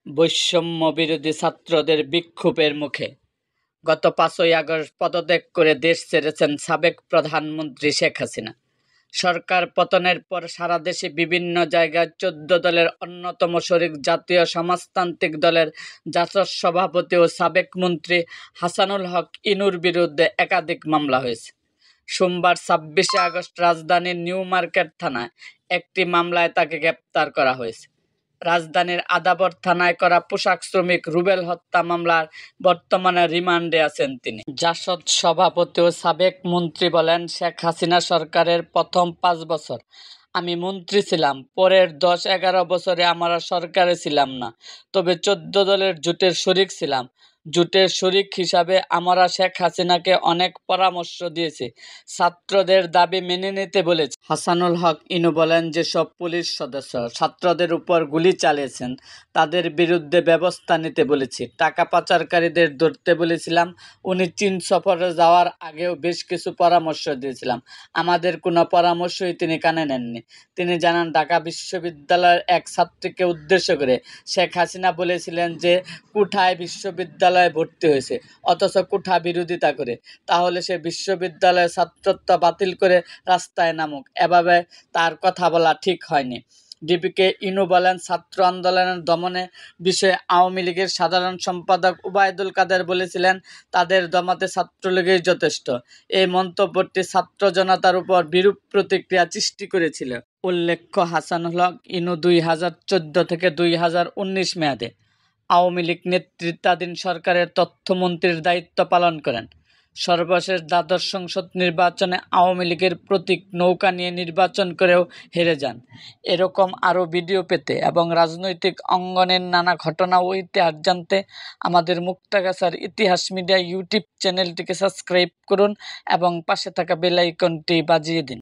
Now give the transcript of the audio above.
বৈষম্য বিরোধী ছাত্রদের বিক্ষোভের মুখে গত 5ই আগস্ট পদত্যাগ করে দেশ ছেড়েছেন সাবেক প্রধানমন্ত্রী শেখ হাসিনা। সরকার পতনের পর সারা দেশে বিভিন্ন জায়গায় 14 দলের অন্যতম শরিক জাতীয় সমাজতান্ত্রিক দলের জাসদ সভাপতি ও সাবেক মন্ত্রী হাসানুল হক ইনুর বিরুদ্ধে একাধিক মামলা হয়েছে। সোমবার 26 আগস্ট রাজধানীর নিউ মার্কেট থানায় একটি মামলায় তাকে গ্রেপ্তার করা হয়েছে। রাজধানীর আদাবর থানায় করা পোশাক শ্রমিক রুবেল হত্যা মামলার বর্তমানে রিমান্ডে আছেন তিনি। জাসদ সভাপতি ও সাবেক মন্ত্রী বলেন, শেখ হাসিনা সরকারের প্রথম 5 বছর আমি মন্ত্রী ছিলাম, পরের 10-11 বছরে আমরা সরকারে ছিলাম না, তবে 14 দলের জোটের শরিক ছিলাম। জোটের শরিক হিসাবে আমরা শেখ হাসিনাকে অনেক পরামর্শ দিয়েছি, ছাত্রদের দাবি মেনে নিতে বলেছি। হাসানুল হক ইনু বলেন, যেসব পুলিশ সদস্য ছাত্রদের উপর গুলি চালিয়েছেন তাদের বিরুদ্ধে ব্যবস্থা নিতে বলেছি। টাকা পাচারকারীদের ধরতে বলেছিলাম। উনি চীন সফরে যাওয়ার আগেও বেশ কিছু পরামর্শ দিয়েছিলাম, আমাদের কোনো পরামর্শই তিনি কানে নেননি। তিনি জানান, ঢাকা বিশ্ববিদ্যালয়ের এক ছাত্রীকে উদ্দেশ্য করে শেখ হাসিনা বলেছিলেন যে কুঠায় বিশ্ববিদ্যালয়ে ভর্তি হয়েছে, অথচ কুঠা বিরোধিতা করে, তাহলে সে বিশ্ববিদ্যালয়ের ছাত্রত্ব বাতিল করে রাস্তায় নামুক। এভাবে তার কথা বলা ঠিক হয়নি। ডিপিকে ইনু বলেন, ছাত্র আন্দোলনের দমনে বিষয়ে আওয়ামী লীগের সাধারণ সম্পাদক ওবায়দুল কাদের বলেছিলেন, তাদের দমাতে ছাত্রলীগই যথেষ্ট। এই মন্তব্যটি ছাত্র জনতার উপর বিরূপ প্রতিক্রিয়া সৃষ্টি করেছিল। উল্লেখ্য, হাসানুল হক ইনু 2014 থেকে 2019 মেয়াদে আওয়ামী লীগ নেতৃত্বাধীন সরকারের তথ্যমন্ত্রীর দায়িত্ব পালন করেন। সর্বশেষ দ্বাদশ সংসদ নির্বাচনে আওয়ামী লীগের প্রতীক নৌকা নিয়ে নির্বাচন করেও হেরে যান। এরকম আরও ভিডিও পেতে এবং রাজনৈতিক অঙ্গনের নানা ঘটনা ও ইতিহাস জানতে আমাদের মুক্তাগাছার ইতিহাস মিডিয়া ইউটিউব চ্যানেলটিকে সাবস্ক্রাইব করুন এবং পাশে থাকা বেল আইকনটি বাজিয়ে দিন।